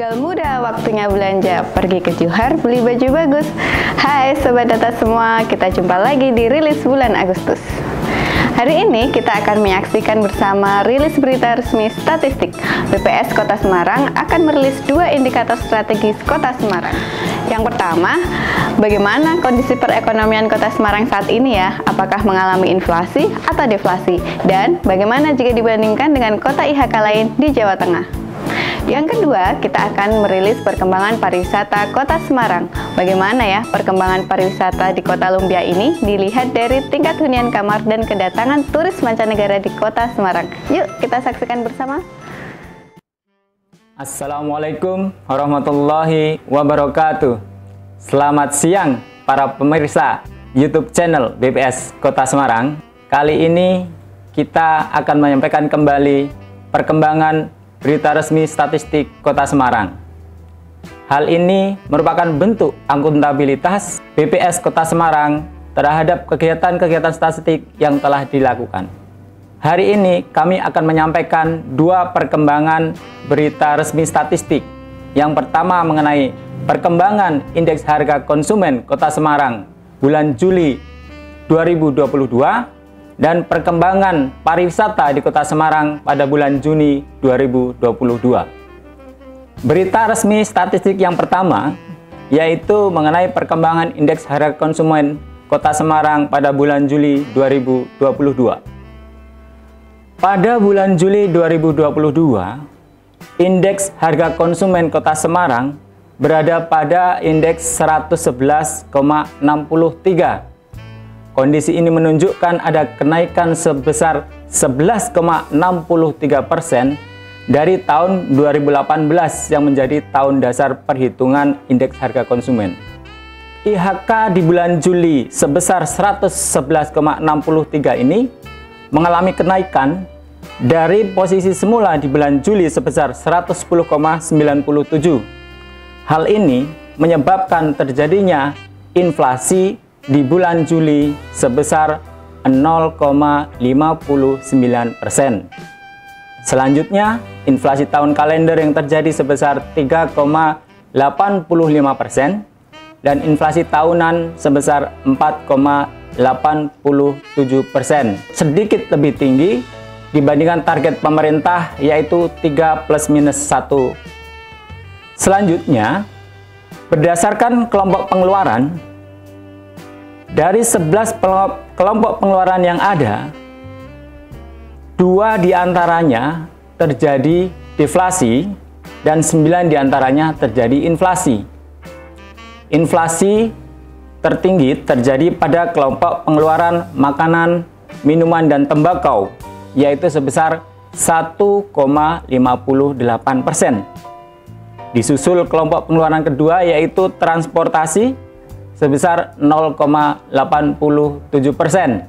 Tinggal muda, waktunya belanja. Pergi ke Johar, beli baju bagus. Hai Sobat Data semua, kita jumpa lagi di rilis bulan Agustus. Hari ini kita akan menyaksikan bersama rilis berita resmi statistik. BPS Kota Semarang akan merilis 2 indikator strategis Kota Semarang. Yang pertama, bagaimana kondisi perekonomian Kota Semarang saat ini ya? Apakah mengalami inflasi atau deflasi? Dan bagaimana jika dibandingkan dengan kota IHK lain di Jawa Tengah? Yang kedua, kita akan merilis perkembangan pariwisata Kota Semarang. Bagaimana ya perkembangan pariwisata di Kota Lumpia ini dilihat dari tingkat hunian kamar dan kedatangan turis mancanegara di Kota Semarang. Yuk kita saksikan bersama. Assalamualaikum warahmatullahi wabarakatuh. Selamat siang para pemirsa YouTube channel BPS Kota Semarang. Kali ini kita akan menyampaikan kembali perkembangan berita resmi statistik Kota Semarang. Hal ini merupakan bentuk akuntabilitas BPS Kota Semarang terhadap kegiatan-kegiatan statistik yang telah dilakukan. Hari ini kami akan menyampaikan 2 perkembangan berita resmi statistik. Yang pertama mengenai perkembangan indeks harga konsumen Kota Semarang bulan Juli 2022 dan perkembangan pariwisata di Kota Semarang pada bulan Juni 2022. Berita resmi statistik yang pertama yaitu mengenai perkembangan indeks harga konsumen Kota Semarang pada bulan Juli 2022. Pada bulan Juli 2022, indeks harga konsumen Kota Semarang berada pada indeks 111,63. Kondisi ini menunjukkan ada kenaikan sebesar 11,63% dari tahun 2018 yang menjadi tahun dasar perhitungan indeks harga konsumen. IHK di bulan Juli sebesar 111,63 ini mengalami kenaikan dari posisi semula di bulan Juli sebesar 110,97. Hal ini menyebabkan terjadinya inflasi di bulan Juli sebesar 0,59%. Selanjutnya, inflasi tahun kalender yang terjadi sebesar 3,85% dan inflasi tahunan sebesar 4,87%. Sedikit lebih tinggi dibandingkan target pemerintah yaitu 3+-1. Selanjutnya, berdasarkan kelompok pengeluaran, dari 11 kelompok pengeluaran yang ada, 2 diantaranya terjadi deflasi dan 9 diantaranya terjadi inflasi. Inflasi tertinggi terjadi pada kelompok pengeluaran makanan, minuman, dan tembakau, yaitu sebesar 1,58%. Disusul kelompok pengeluaran kedua yaitu transportasi sebesar 0,87%.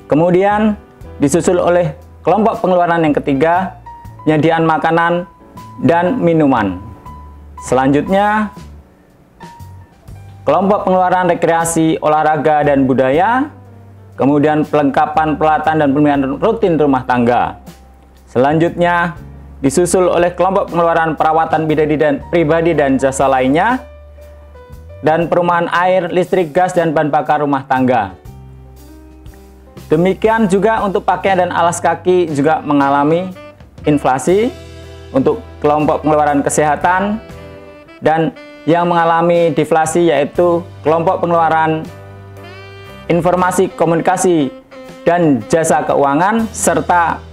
Kemudian disusul oleh kelompok pengeluaran yang ketiga, penyediaan makanan dan minuman. Selanjutnya, kelompok pengeluaran rekreasi, olahraga, dan budaya. Kemudian pelengkapan peralatan dan pemeliharaan rutin rumah tangga. Selanjutnya, disusul oleh kelompok pengeluaran perawatan pribadi dan jasa lainnya, dan perumahan air, listrik, gas, dan bahan bakar rumah tangga. Demikian juga untuk pakaian dan alas kaki juga mengalami inflasi. Untuk kelompok pengeluaran kesehatan dan yang mengalami deflasi yaitu kelompok pengeluaran informasi, komunikasi, dan jasa keuangan serta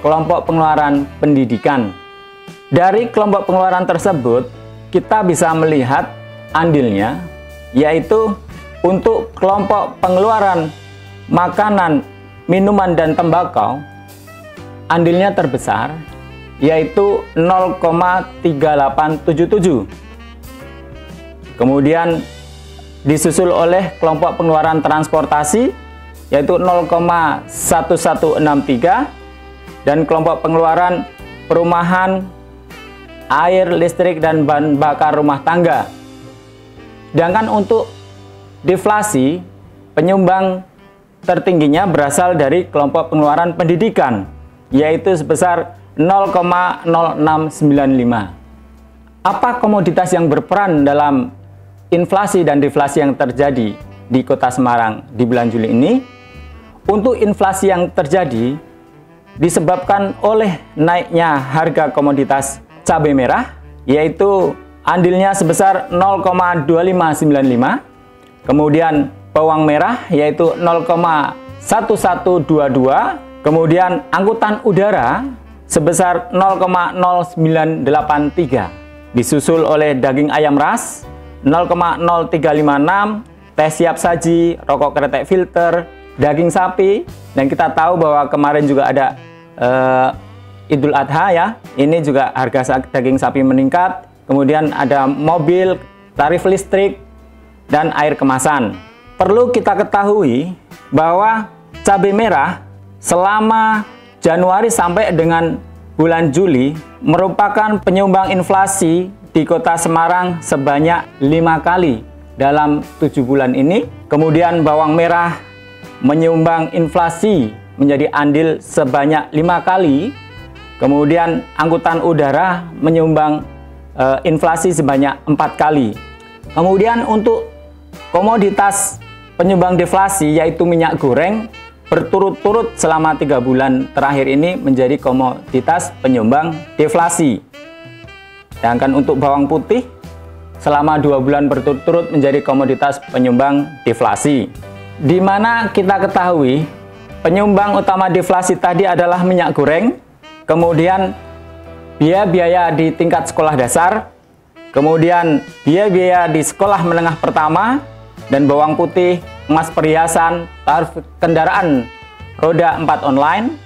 kelompok pengeluaran pendidikan. Dari kelompok pengeluaran tersebut kita bisa melihat andilnya, yaitu untuk kelompok pengeluaran makanan, minuman, dan tembakau, andilnya terbesar, yaitu 0,3877. Kemudian disusul oleh kelompok pengeluaran transportasi, yaitu 0,1163, dan kelompok pengeluaran perumahan, air, listrik, dan bahan bakar rumah tangga. Sedangkan untuk deflasi, penyumbang tertingginya berasal dari kelompok pengeluaran pendidikan, yaitu sebesar 0,0695. Apa komoditas yang berperan dalam inflasi dan deflasi yang terjadi di Kota Semarang di bulan Juli ini? Untuk inflasi yang terjadi disebabkan oleh naiknya harga komoditas cabai merah, yaitu andilnya sebesar 0,2595. Kemudian bawang merah yaitu 0,1122. Kemudian angkutan udara sebesar 0,0983. Disusul oleh daging ayam ras 0,0356, teh siap saji, rokok kretek filter, daging sapi, dan kita tahu bahwa kemarin juga ada Idul Adha ya. Ini juga harga daging sapi meningkat. Kemudian ada mobil, tarif listrik, dan air kemasan. Perlu kita ketahui bahwa cabai merah selama Januari sampai dengan bulan Juli merupakan penyumbang inflasi di Kota Semarang sebanyak 5 kali dalam 7 bulan ini. Kemudian bawang merah menyumbang inflasi menjadi andil sebanyak 5 kali. Kemudian angkutan udara menyumbang inflasi sebanyak 4 kali. Kemudian untuk komoditas penyumbang deflasi yaitu minyak goreng berturut-turut selama 3 bulan terakhir ini menjadi komoditas penyumbang deflasi. Sedangkan untuk bawang putih selama 2 bulan berturut-turut menjadi komoditas penyumbang deflasi. Di mana kita ketahui penyumbang utama deflasi tadi adalah minyak goreng, kemudian biaya-biaya di tingkat sekolah dasar, kemudian biaya-biaya di sekolah menengah pertama, dan bawang putih, emas perhiasan, tarif kendaraan roda 4 online,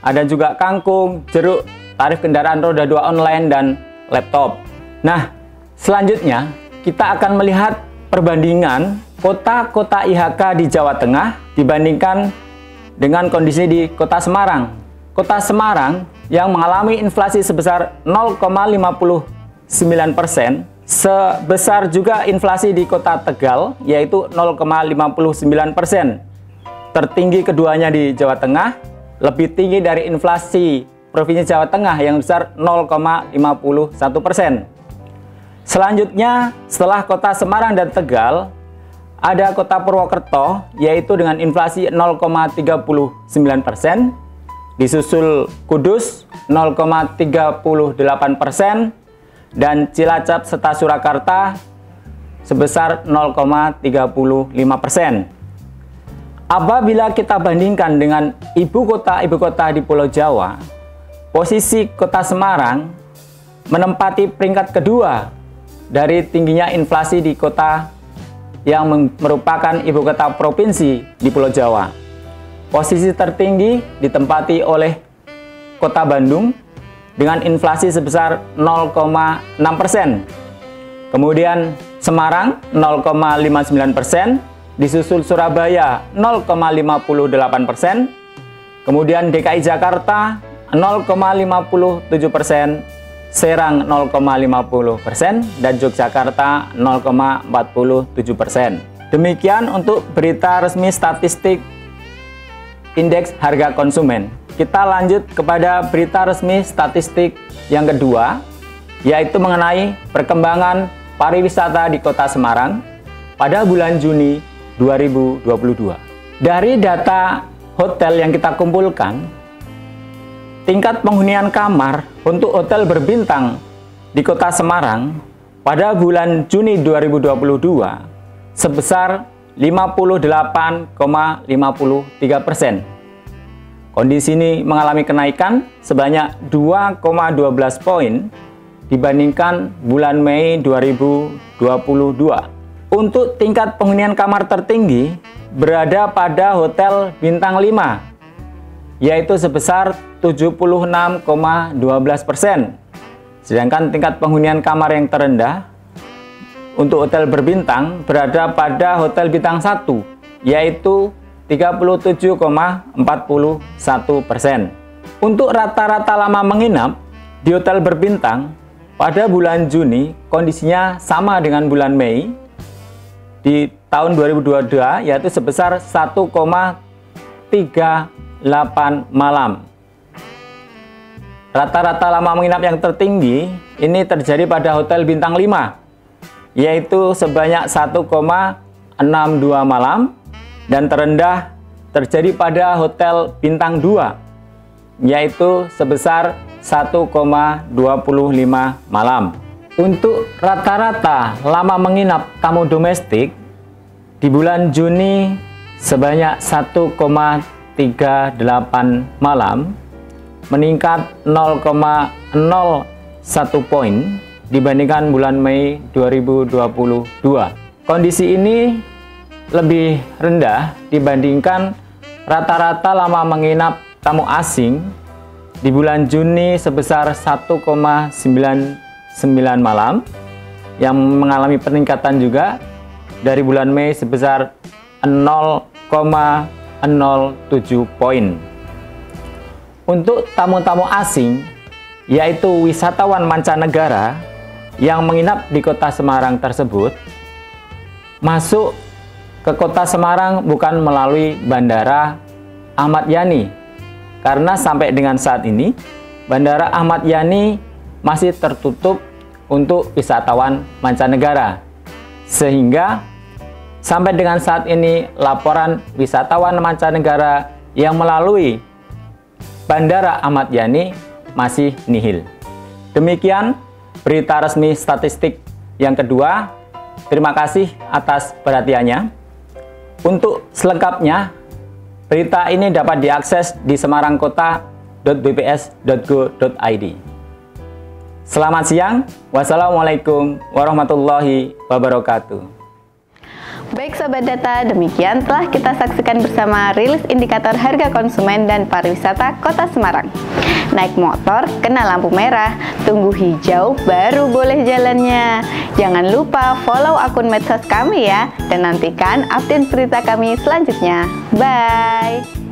ada juga kangkung, jeruk, tarif kendaraan roda 2 online, dan laptop. Nah, selanjutnya kita akan melihat perbandingan kota-kota IHK di Jawa Tengah dibandingkan dengan kondisi di Kota Semarang. Kota Semarang yang mengalami inflasi sebesar 0,59%, sebesar juga inflasi di Kota Tegal yaitu 0,59%. Tertinggi keduanya di Jawa Tengah, lebih tinggi dari inflasi Provinsi Jawa Tengah yang besar 0,51%. Selanjutnya setelah Kota Semarang dan Tegal ada Kota Purwokerto yaitu dengan inflasi 0,39%, disusul Kudus 0,38%, dan Cilacap serta Surakarta sebesar 0,35%. Apabila kita bandingkan dengan ibu kota di Pulau Jawa, posisi Kota Semarang menempati peringkat kedua dari tingginya inflasi di kota yang merupakan ibu kota provinsi di Pulau Jawa. Posisi tertinggi ditempati oleh Kota Bandung dengan inflasi sebesar 0,6%. Kemudian Semarang 0,59%, disusul Surabaya 0,58%, kemudian DKI Jakarta 0,57%, Serang 0,50%, dan Yogyakarta 0,47%. Demikian untuk berita resmi statistik indeks harga konsumen. Kita lanjut kepada berita resmi statistik yang kedua, yaitu mengenai perkembangan pariwisata di Kota Semarang pada bulan Juni 2022. Dari data hotel yang kita kumpulkan, tingkat penghunian kamar untuk hotel berbintang di Kota Semarang pada bulan Juni 2022 sebesar 58,53%. Kondisi ini mengalami kenaikan sebanyak 2,12 poin dibandingkan bulan Mei 2022. Untuk tingkat penghunian kamar tertinggi berada pada Hotel Bintang 5, yaitu sebesar 76,12%. Sedangkan tingkat penghunian kamar yang terendah untuk hotel berbintang berada pada Hotel Bintang 1, yaitu 37,41%. Untuk rata-rata lama menginap di hotel berbintang pada bulan Juni kondisinya sama dengan bulan Mei di tahun 2022, yaitu sebesar 1,38 malam. rata-rata lama menginap yang tertinggi ini terjadi pada hotel bintang 5, yaitu sebanyak 1,62 malam, dan terendah terjadi pada hotel bintang 2, yaitu sebesar 1,25 malam. Untuk rata-rata lama menginap tamu domestik di bulan Juni sebanyak 1,38 malam, meningkat 0,01 poin dibandingkan bulan Mei 2022. Kondisi ini lebih rendah dibandingkan rata-rata lama menginap tamu asing di bulan Juni sebesar 1,99 malam, yang mengalami peningkatan juga dari bulan Mei sebesar 0,07 poin. Untuk tamu-tamu asing, yaitu wisatawan mancanegara yang menginap di kota Semarang tersebut, masuk ke kota Semarang bukan melalui Bandara Ahmad Yani, karena sampai dengan saat ini Bandara Ahmad Yani masih tertutup untuk wisatawan mancanegara, sehingga sampai dengan saat ini laporan wisatawan mancanegara yang melalui Bandara Ahmad Yani masih nihil. Demikian berita resmi statistik yang kedua. Terima kasih atas perhatiannya. Untuk selengkapnya, berita ini dapat diakses di semarangkota.bps.go.id. Selamat siang. Wassalamualaikum warahmatullahi wabarakatuh. Baik Sobat Data, demikian telah kita saksikan bersama rilis indikator harga konsumen dan pariwisata Kota Semarang. Naik motor kena lampu merah, tunggu hijau baru boleh jalannya. Jangan lupa follow akun medsos kami ya, dan nantikan update berita kami selanjutnya. Bye!